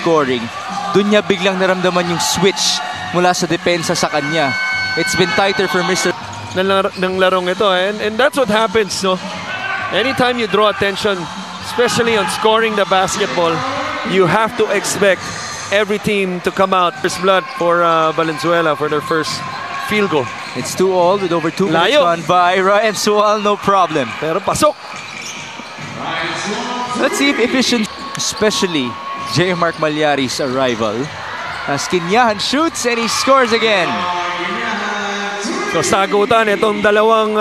scoring, dun niya biglang naramdaman yung switch mula sa depensa sa kanya. It's been tighter for Mr. ng larong ito. And that's what happens, no? Anytime you draw attention, especially on scoring the basketball, you have to expect every team to come out. First blood for Valenzuela for their first field goal. It's 2-all with over 2 minutes gone by. Ryan Sual, no problem. Pero pasok. Let's see if efficient, especially J. Mark Malyari's arrival. As Kinyahan shoots and he scores again. So sagutan itong dalawang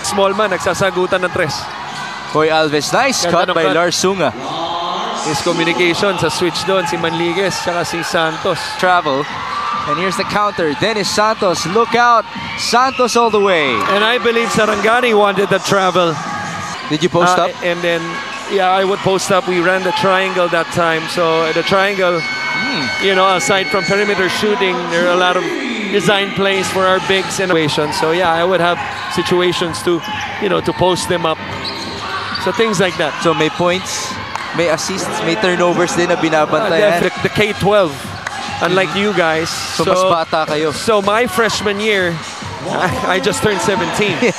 small man, nagsasagutan ng tres. Koy Alves, nice cut by Lars Sunga. His communication sa switch doon, si Manliguez, saka si Santos. Travel. And here's the counter. Dennis Santos, look out. Santos all the way. And I believe Sarangani wanted the travel. Did you post up? And then, yeah, I would post up. We ran the triangle that time. So the triangle, you know, aside from perimeter shooting, there are a lot of design plays for our bigs and situations. So yeah, I would have situations to, you know, to post them up. So things like that. So may points, may assists, may turnovers din na binabantayan. The K-12, unlike you guys. So mas bata kayo. So my freshman year, I just turned 17.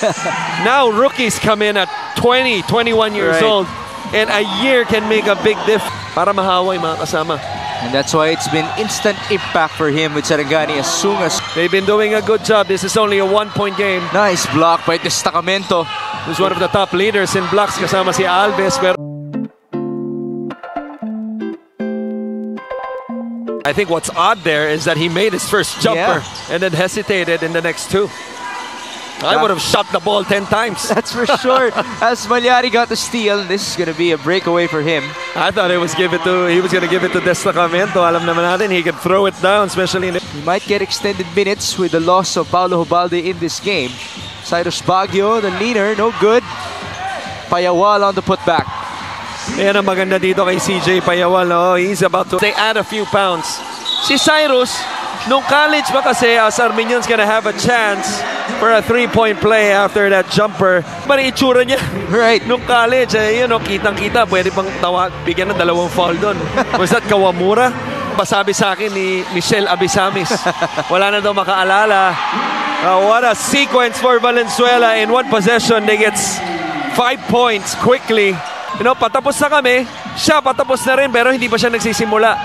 Now rookies come in at 20, 21 years old. And a year can make a big difference para mahawa yung mga kasama. And that's why it's been instant impact for him with Sarangani as soon as... They've been doing a good job. This is only a 1-point game. Nice block by Destacamento. Who's one of the top leaders in blocks kasama si Alves. Pero I think what's odd there is that he made his first jumper and then hesitated in the next two. I would have shot the ball 10 times. That's for sure. As Malyari got the steal, this is going to be a breakaway for him. I thought he was going to give it to Destacamento. Alam naman natin, he could throw it down, especially in He might get extended minutes with the loss of Paulo Hubalde in this game. Cyrus Baguio, the leaner, no good. Payawal on the putback. Yan ang maganda dito kay CJ Payawal. Oh, he's about to add a few pounds. Si Cyrus, nung college ba kasi as Armenian's gonna have a chance for a 3-point play after that jumper. Mali itsura niya. Right. Nung college, you know, kitang-kita, pwede pang bigyan ng 2 foul doon. Was that Kawamura? Pasabi sa akin ni Michelle Abisamis. Wala na daw makaalala. What a sequence for Valenzuela. In one possession, they get 5 points quickly. You know, patapos na kami. Siya patapos na rin, pero hindi pa siya nagsisimula.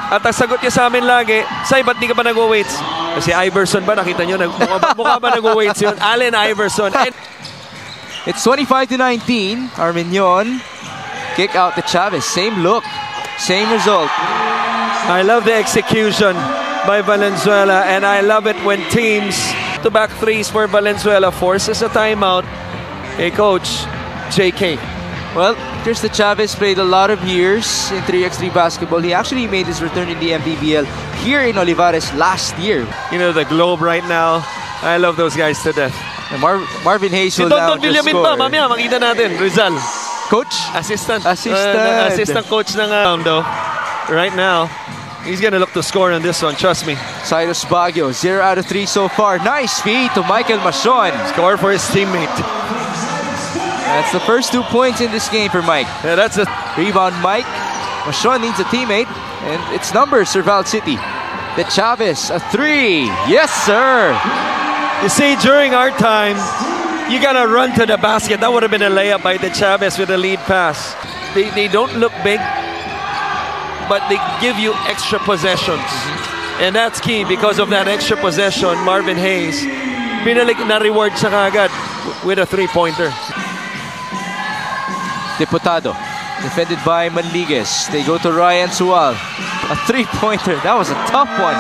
At ang sagot niya sa amin lagi, Say, ba't di ka ba nag-weights? Kasi Iverson ba, nakita nyo, mukha ba nag-weights yun? Allen Iverson. It's 25-19. Armenian kick out to Chavez. Same look, same result. I love the execution by Valenzuela, and I love it when teams to back threes for Valenzuela forces a timeout. Hey, Coach JK. Well, Cristo Chavez played a lot of years in 3x3 basketball. He actually made his return in the MPBL here in Olivares last year. You know, the Globe right now, I love those guys to death. And Marvin Hayes will now just Villamin score. Pa, mamaya, makita natin. Rizal. Coach? Assistant coach ng though. Right now, he's gonna look to score on this one, trust me. Cyrus Baguio, 0 out of 3 so far. Nice feed to Michael Machon. Score for his teammate. That's the first 2 points in this game for Mike. Yeah, that's a rebound, Mike. Machon needs a teammate, and it's numbers for Val City. The Chavez, a 3. Yes, sir. You see, during our time, you gotta run to the basket. That would have been a layup by the Chavez with a lead pass. They don't look big, but they give you extra possessions. And that's key. Because of that extra possession, Marvin Hayes, pinalik na reward sa kagad with a 3-pointer. Diputado, defended by Manliguez. They go to Ryan Sual. A 3-pointer. That was a tough one.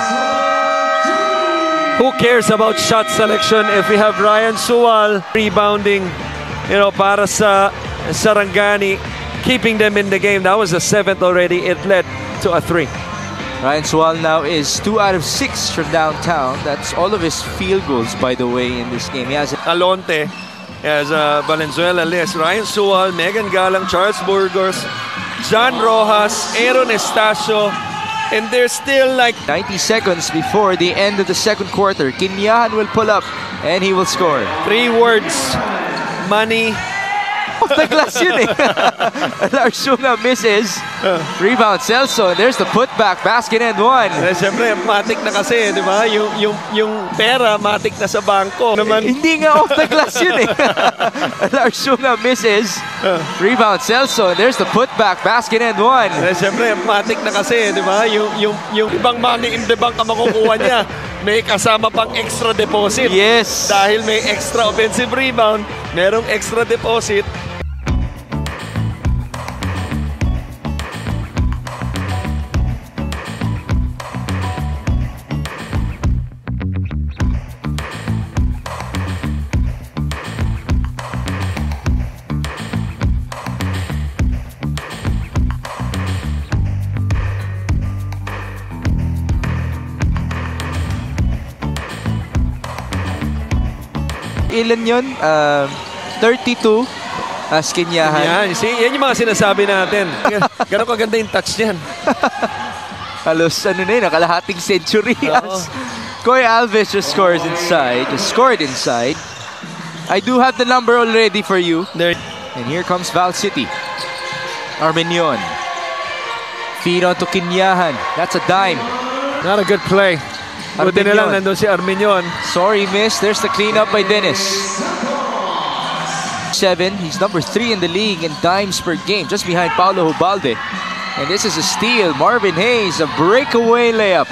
Who cares about shot selection if we have Ryan Sual rebounding, you know, para sa Sarangani, keeping them in the game. That was the 7th already. It led to a 3. Ryan Sual now is 2 out of 6 from downtown. That's all of his field goals, by the way, in this game. He has Alonte. As Valenzuela list, Ryan Sual, Megan Galang, Charles Burgos, John Rojas, Aaron Estacio, and there's still like 90 seconds before the end of the second quarter. Kinyahan will pull up and he will score. 3 words, money. Off the glass yun eh. Larsunga misses. Rebound, Celso. And there's the putback. Basket and one. Siyempre, matik na kasi, di ba? Yung pera, matik na sa bangko. Naman, Hindi nga off the glass yun eh. Larsunga misses. Rebound, Celso. And there's the putback. Basket and one. siyempre, matik na kasi, di ba? Yung ibang money in the bank ang makukuha niya. May kasama pang extra deposit. Yes. Dahil may extra offensive rebound, merong extra deposit. Ilan yun? 32 as Kenyahan. Yan, yan yung mga sinasabi natin. Gano'ng kaganda yung touch niyan. Halos nakalahating century. As Koy Alves just scored inside. I do have the number already for you. There. And here comes Val City. Armenion. Feed on to Kenyahan. That's a dime. Not a good play. Buti na lang nandun si Armenion. Sorry, miss. There's the cleanup by Dennis. 7. He's number 3 in the league in dimes per game, just behind Paulo Hubalde. And this is a steal. Marvin Hayes, a breakaway layup.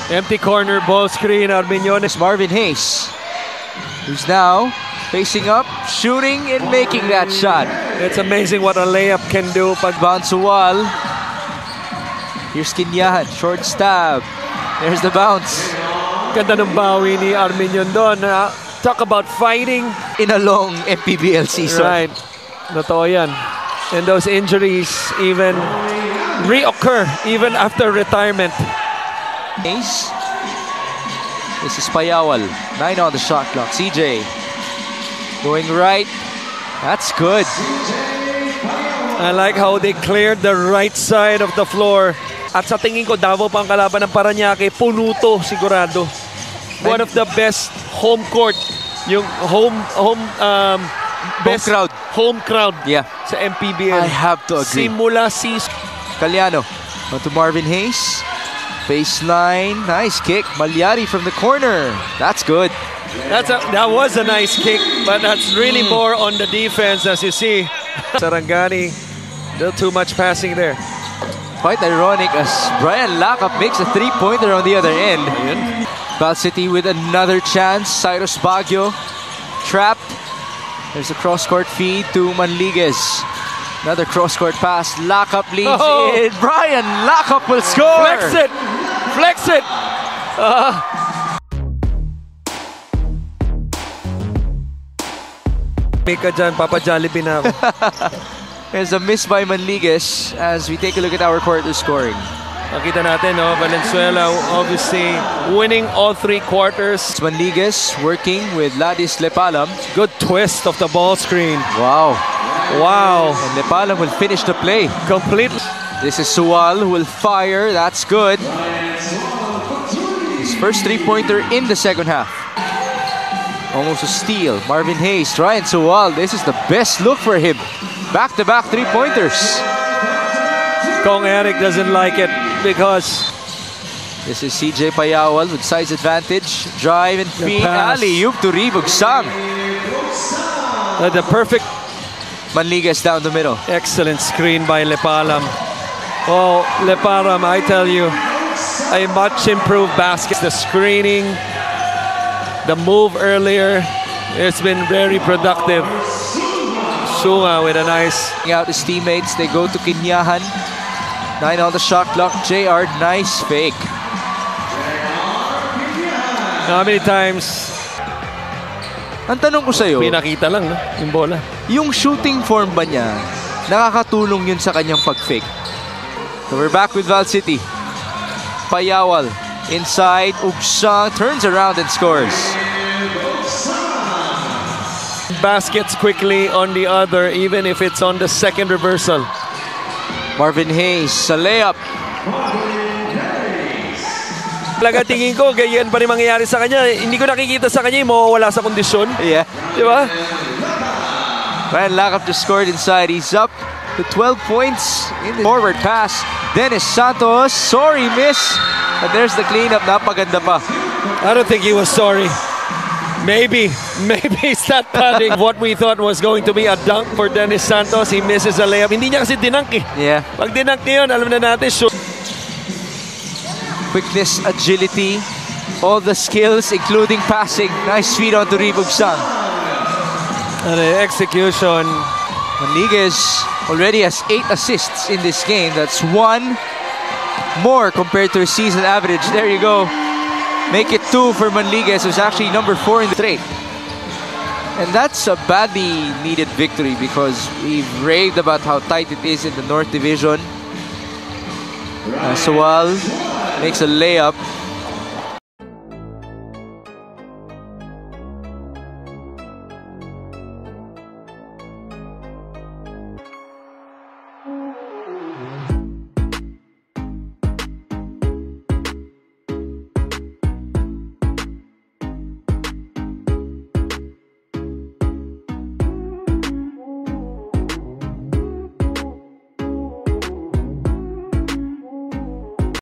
Empty corner, ball screen. Armenion is Marvin Hayes, who's now facing up, shooting and making that shot. It's amazing what a layup can do. Bounce wall. Here's Kenyahan, short stab. There's the bounce. Ganda ng bawi ni Armenion doon. Talk about fighting. In a long MPBL season. Right. Totoo yan. And those injuries even reoccur even after retirement. Ace. This is Payawal. 9 on the shot clock. CJ going right. That's good. I like how they cleared the right side of the floor. At sa tingin ko, Davao pang kalaban ng Parañaque, puno to sigurado. One of the best home court, yung best crowd. Home crowd Yeah. sa MPBL. I have to agree. Simula season. Caliano. On to Marvin Hayes. Baseline. Nice kick. Malyari from the corner. That's good. That was a nice kick, but that's really more on the defense as you see. Sarangani, still too much passing there. Quite ironic as Brian Lakap makes a three-pointer on the other end. Val City with another chance. Cyrus Baguio trapped. There's a cross-court feed to Manliguez. Another cross-court pass. Lakap leads in. Brian Lakap will score. Flex it! Flex it! Mika dyan, Papa Jollibee na ako. There's a miss by Manliguez as we take a look at our quarter scoring. Nakita natin, no? Valenzuela obviously winning all 3 quarters. It's Manliguez working with Ladis Lepalam. Good twist of the ball screen. Wow. Wow. And Lepalam will finish the play. Complete. This is Sual who will fire. That's good. His first three-pointer in the second half. Almost a steal. Marvin Hayes, Ryan Sual. This is the best look for him. Back-to-back three-pointers. Kong Eric doesn't like it because this is CJ Payawal with size advantage. Drive and feed. Alley-oop to Ribog Sam. the perfect Manliguez down the middle. excellent screen by Lepalam. Oh, Lepalam, I tell you, a much improved basket. The screening, the move earlier, it's been very productive. Sunga with a nice Out his teammates, they go to Kenyahan. 9 on the shot clock. JR, nice fake. How many times Ang tanong ko sa'yo, pinakita lang, no? Yung bola. yung shooting form ba niya, nakakatulong yun sa kanyang pag-fake? So we're back with Val City. Payawal, inside, Ugsang, turns around and scores. Baskets quickly on the other, even if it's on the second reversal. Marvin Hayes, sa layup. Talaga tingin ko, ganyan pa rin mangyayari sa kanya. Hindi ko nakikita sa kanya yung mawawala sa kondisyon. Yeah. Di ba? Brian Lacap just scored inside. He's up to 12 points in the forward pass. Dennis Santos, sorry miss. But there's the cleanup, napaganda pa. I don't think he was sorry. Maybe it's that padding. What we thought was going to be a dunk for Dennis Santos, he misses a layup. Hindi niya kasi dinunk eh. Yeah. Pag dinunk niya yun, alam na natin. So Quickness, agility, all the skills, including passing. Nice feed onto Ribugsang. the execution. Manliguez already has 8 assists in this game. That's 1 more compared to his season average. There you go. Make it 2 for Manliguez, who's actually number 4 in the trade. And that's a badly needed victory because we've raved about how tight it is in the North Division. Sawal makes a layup.